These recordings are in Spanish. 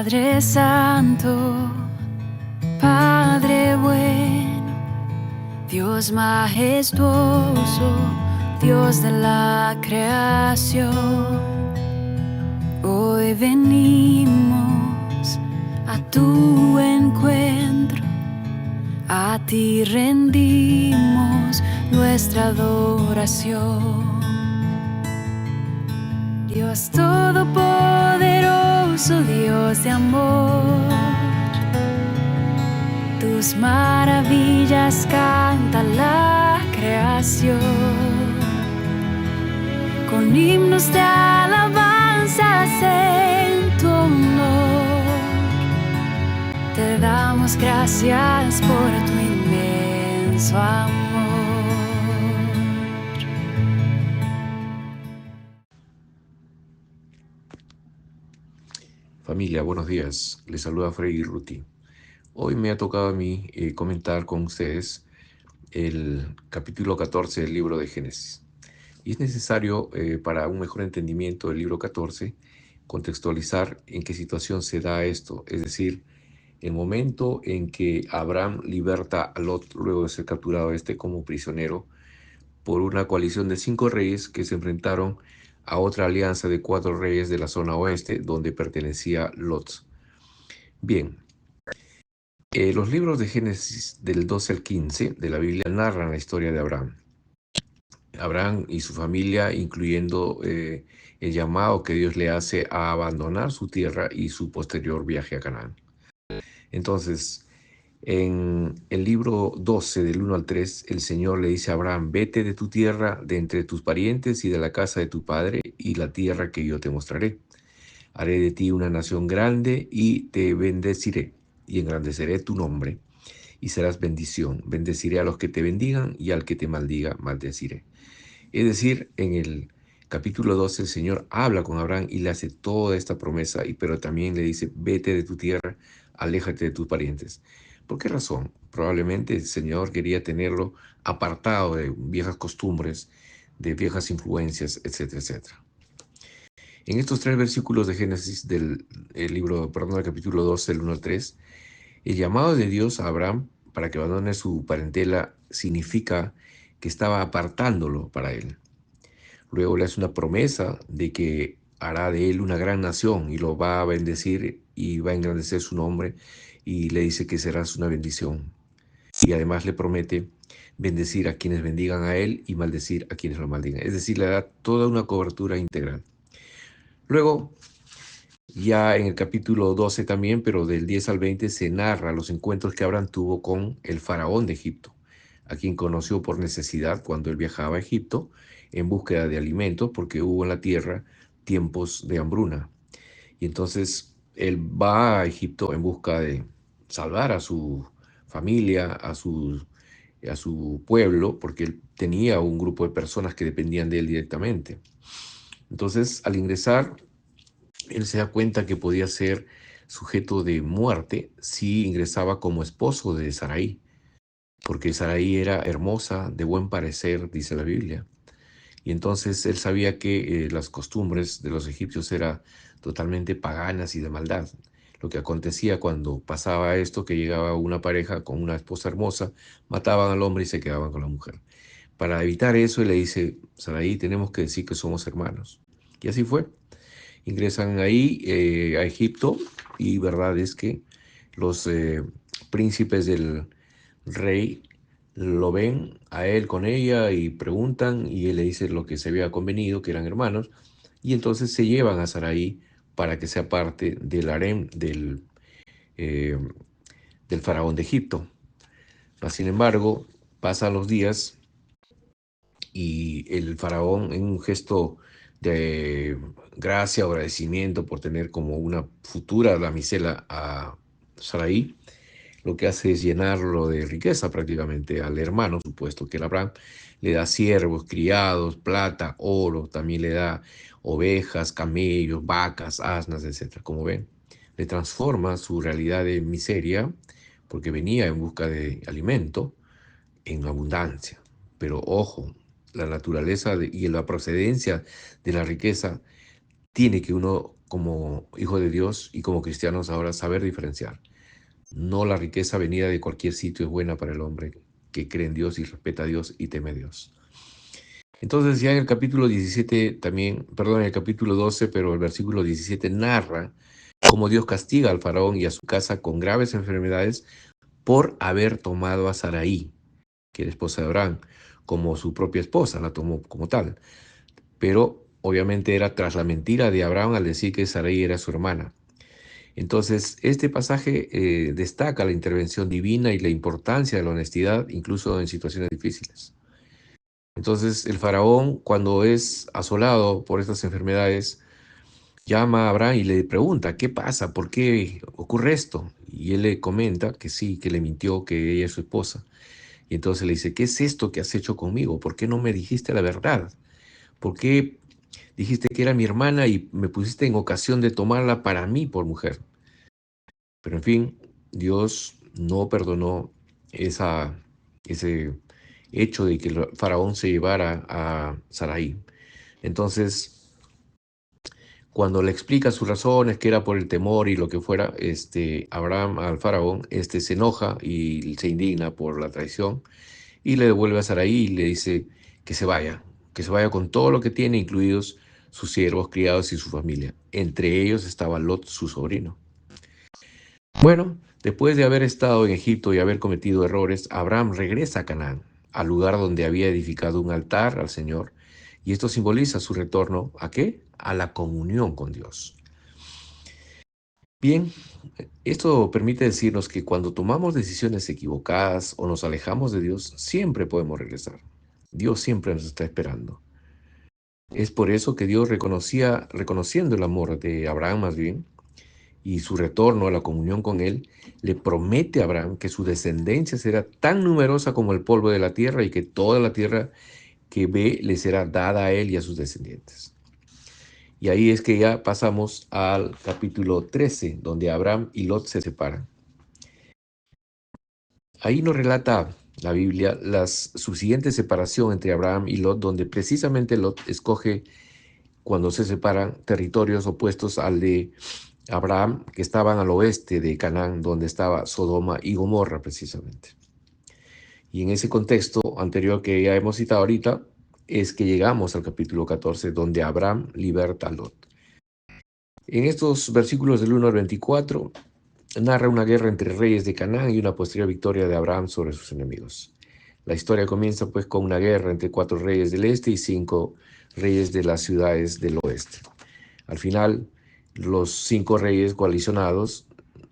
Padre Santo, Padre bueno, Dios majestuoso, Dios de la creación, hoy venimos a tu encuentro, a ti rendimos nuestra adoración. Dios todopoderoso, Dios de amor, tus maravillas canta la creación. Con himnos de alabanzas en tu honor, te damos gracias por tu inmenso amor. Familia, buenos días. Les saluda Freddy Ruti. Hoy me ha tocado a mí comentar con ustedes el capítulo 14 del libro de Génesis. Y es necesario, para un mejor entendimiento del libro 14, contextualizar en qué situación se da esto. Es decir, el momento en que Abraham liberta a Lot luego de ser capturado como prisionero por una coalición de 5 reyes que se enfrentaron a otra alianza de 4 reyes de la zona oeste donde pertenecía Lot. Bien, los libros de Génesis del 12 al 15 de la Biblia narran la historia de Abraham. Abraham y su familia, incluyendo el llamado que Dios le hace a abandonar su tierra y su posterior viaje a Canaán. Entonces, en el libro 12, del 1 al 3, el Señor le dice a Abraham: vete de tu tierra, de entre tus parientes y de la casa de tu padre, y la tierra que yo te mostraré. Haré de ti una nación grande y te bendeciré, y engrandeceré tu nombre, y serás bendición. Bendeciré a los que te bendigan, y al que te maldiga, maldeciré. Es decir, en el capítulo 12 el Señor habla con Abraham y le hace toda esta promesa, pero también le dice: vete de tu tierra, aléjate de tus parientes. ¿Por qué razón? Probablemente el Señor quería tenerlo apartado de viejas costumbres, de viejas influencias, etcétera, etcétera. En estos 3 versículos de Génesis del capítulo 12, del 1 al 3, el llamado de Dios a Abraham para que abandone su parentela significa que estaba apartándolo para él. Luego le hace una promesa de que hará de él una gran nación y lo va a bendecir y va a engrandecer su nombre, y le dice que serás una bendición. Y además le promete bendecir a quienes bendigan a él y maldecir a quienes lo maldigan. Es decir, le da toda una cobertura integral. Luego, ya en el capítulo 12 también, pero del 10 al 20, se narra los encuentros que Abraham tuvo con el faraón de Egipto, a quien conoció por necesidad cuando él viajaba a Egipto en búsqueda de alimentos, porque hubo en la tierra tiempos de hambruna. Y entonces él va a Egipto en busca de salvar a su familia, a su pueblo, porque él tenía un grupo de personas que dependían de él directamente. Entonces, al ingresar, él se da cuenta que podía ser sujeto de muerte si ingresaba como esposo de Sarai, porque Sarai era hermosa, de buen parecer, dice la Biblia. Y entonces él sabía que las costumbres de los egipcios eran totalmente paganas y de maldad. Lo que acontecía cuando pasaba esto, que llegaba una pareja con una esposa hermosa, mataban al hombre y se quedaban con la mujer. Para evitar eso, él le dice: Sarai, tenemos que decir que somos hermanos. Y así fue. Ingresan ahí a Egipto, y verdad es que los príncipes del rey lo ven a él con ella y preguntan, y él le dice lo que se había convenido, que eran hermanos, y entonces se llevan a Sarai para que sea parte del harem eh, del faraón de Egipto. Mas, sin embargo, pasan los días y el faraón, en un gesto de gracia o agradecimiento por tener como una futura damisela a Sarai, lo que hace es llenarlo de riqueza prácticamente al hermano supuesto, que el Abraham le da siervos, criados, plata, oro, también le da ovejas, camellos, vacas, asnas, etc. Como ven, le transforma su realidad de miseria, porque venía en busca de alimento, en abundancia. Pero ojo, la naturaleza y la procedencia de la riqueza tiene que uno como hijo de Dios y como cristianos ahora saber diferenciar. No la riqueza venida de cualquier sitio es buena para el hombre que cree en Dios y respeta a Dios y teme a Dios. Entonces ya en el capítulo 17 también, perdón, en el capítulo 12, pero el versículo 17 narra cómo Dios castiga al faraón y a su casa con graves enfermedades por haber tomado a Sarai, que era esposa de Abraham, como su propia esposa, la tomó como tal. Pero obviamente era tras la mentira de Abraham al decir que Sarai era su hermana. Entonces, este pasaje destaca la intervención divina y la importancia de la honestidad, incluso en situaciones difíciles. Entonces, el faraón, cuando es asolado por estas enfermedades, llama a Abraham y le pregunta, ¿qué pasa? ¿Por qué ocurre esto? Y él le comenta que sí, que le mintió, que ella es su esposa. Y entonces le dice, ¿qué es esto que has hecho conmigo? ¿Por qué no me dijiste la verdad? ¿Por qué dijiste que era mi hermana y me pusiste en ocasión de tomarla para mí por mujer? Pero en fin, Dios no perdonó ese hecho de que el faraón se llevara a Sarai. Entonces, cuando le explica sus razones, que era por el temor y lo que fuera, Abraham al faraón, se enoja y se indigna por la traición y le devuelve a Sarai y le dice que se vaya con todo lo que tiene, incluidos sus siervos, criados y su familia. Entre ellos estaba Lot, su sobrino. Bueno, después de haber estado en Egipto y haber cometido errores, Abraham regresa a Canaán, al lugar donde había edificado un altar al Señor, y esto simboliza su retorno ¿a qué? A la comunión con Dios. Bien, esto permite decirnos que cuando tomamos decisiones equivocadas o nos alejamos de Dios, siempre podemos regresar. Dios siempre nos está esperando. Es por eso que Dios reconociendo el amor de Abraham más bien, y su retorno a la comunión con él, le promete a Abraham que su descendencia será tan numerosa como el polvo de la tierra y que toda la tierra que ve le será dada a él y a sus descendientes. Y ahí es que ya pasamos al capítulo 13, donde Abraham y Lot se separan. Ahí nos relata la Biblia la subsiguiente separación entre Abraham y Lot, donde precisamente Lot escoge, cuando se separan, territorios opuestos al de Abraham, que estaban al oeste de Canaán, donde estaba Sodoma y Gomorra precisamente. Y en ese contexto anterior que ya hemos citado ahorita, es que llegamos al capítulo 14, donde Abraham liberta a Lot. En estos versículos del 1 al 24, narra una guerra entre reyes de Canaán y una posterior victoria de Abraham sobre sus enemigos. La historia comienza pues con una guerra entre 4 reyes del este y 5 reyes de las ciudades del oeste. Al final, los 5 reyes coalicionados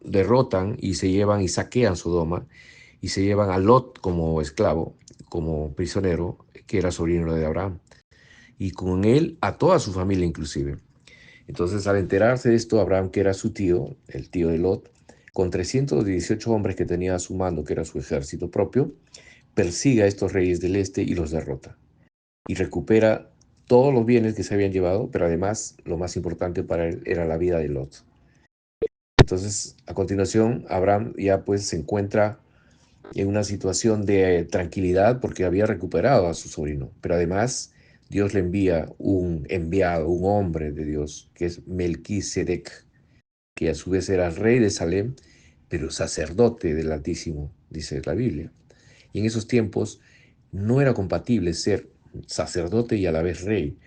derrotan y se llevan y saquean Sodoma y se llevan a Lot como esclavo, como prisionero, que era sobrino de Abraham, y con él a toda su familia inclusive. Entonces, al enterarse de esto, Abraham, que era su tío, el tío de Lot, con 318 hombres que tenía a su mando, que era su ejército propio, persigue a estos reyes del este y los derrota. Y recupera todos los bienes que se habían llevado, pero además, lo más importante para él era la vida de Lot. Entonces, a continuación, Abraham ya pues se encuentra en una situación de tranquilidad porque había recuperado a su sobrino, pero además Dios le envía un enviado, un hombre de Dios, que es Melquisedec, que a su vez era rey de Salem, pero sacerdote del Altísimo, dice la Biblia. Y en esos tiempos no era compatible ser sacerdote y a la vez rey,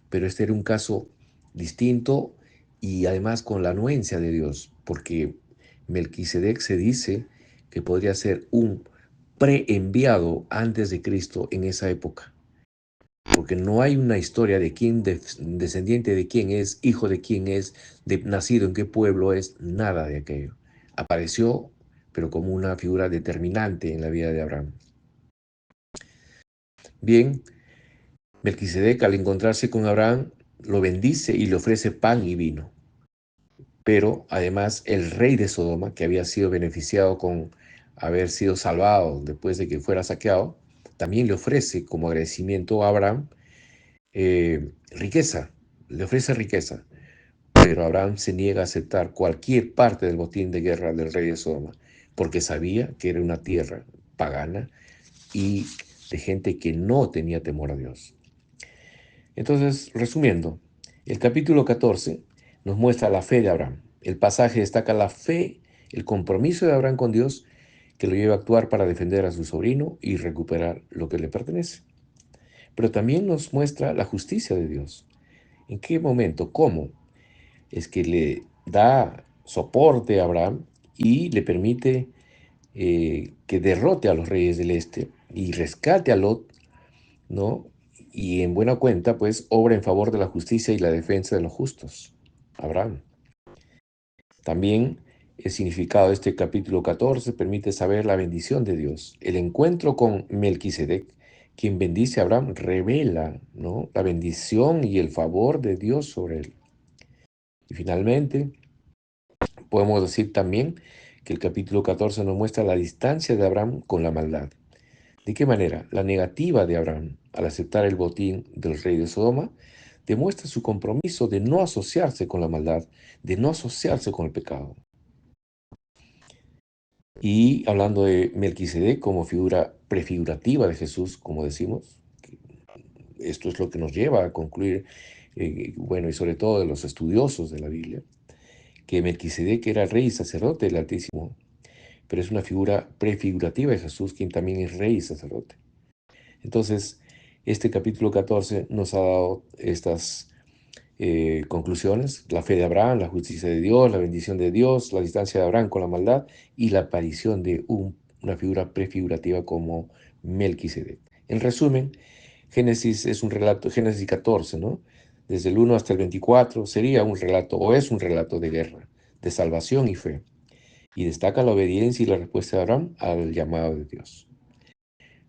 pero este era un caso distinto y además con la anuencia de Dios, porque Melquisedec se dice que podría ser un preenviado antes de Cristo en esa época, porque no hay una historia de quién, descendiente de quién es, hijo de quién es, nacido en qué pueblo es, nada de aquello. Apareció, pero como una figura determinante en la vida de Abraham. Bien, Melquisedec, al encontrarse con Abraham, lo bendice y le ofrece pan y vino. Pero además el rey de Sodoma, que había sido beneficiado con haber sido salvado después de que fuera saqueado, también le ofrece como agradecimiento a Abraham riqueza, le ofrece riqueza. Pero Abraham se niega a aceptar cualquier parte del botín de guerra del rey de Sodoma, porque sabía que era una tierra pagana y de gente que no tenía temor a Dios. Entonces, resumiendo, el capítulo 14 nos muestra la fe de Abraham. El pasaje destaca la fe, el compromiso de Abraham con Dios, que lo lleva a actuar para defender a su sobrino y recuperar lo que le pertenece. Pero también nos muestra la justicia de Dios. ¿En qué momento? ¿Cómo? Es que le da soporte a Abraham y le permite que derrote a los reyes del este y rescate a Lot, ¿no? Y en buena cuenta, pues, obra en favor de la justicia y la defensa de los justos. Abraham. También el significado de este capítulo 14 permite saber la bendición de Dios. El encuentro con Melquisedec, quien bendice a Abraham, revela, ¿no?, la bendición y el favor de Dios sobre él. Y finalmente, podemos decir también que el capítulo 14 nos muestra la distancia de Abraham con la maldad. ¿De qué manera? La negativa de Abraham al aceptar el botín del rey de Sodoma demuestra su compromiso de no asociarse con la maldad, de no asociarse con el pecado. Y hablando de Melquisedec como figura prefigurativa de Jesús, como decimos, esto es lo que nos lleva a concluir, bueno, y sobre todo de los estudiosos de la Biblia, que Melquisedec era rey y sacerdote del Altísimo, pero es una figura prefigurativa de Jesús, quien también es rey y sacerdote. Entonces, este capítulo 14 nos ha dado estas conclusiones: la fe de Abraham, la justicia de Dios, la bendición de Dios, la distancia de Abraham con la maldad y la aparición de una figura prefigurativa como Melquisedec. En resumen, Génesis es un relato, Génesis 14, ¿no?, desde el 1 hasta el 24, sería un relato, o es un relato de guerra, de salvación y fe, y destaca la obediencia y la respuesta de Abraham al llamado de Dios.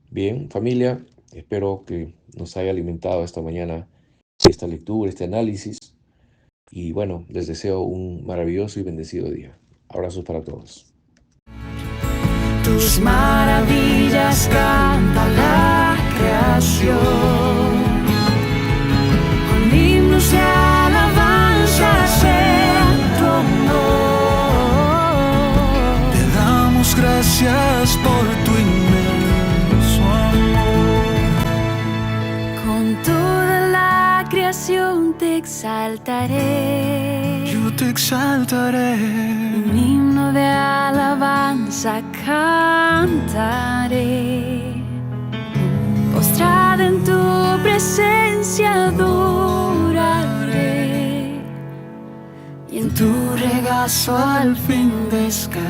Bien, familia, espero que nos haya alimentado esta mañana esta lectura, este análisis. Y bueno, les deseo un maravilloso y bendecido día. Abrazos para todos. Tus maravillas canta la creación, con himnos de alabanza en tu honor. Te damos gracias por tu inmenso amor. Con toda la creación te exaltaré. Yo te exaltaré. Un himno de alabanza cantaré. Postrada en tu presencia adoraré. Y en tu regazo al fin descansaré.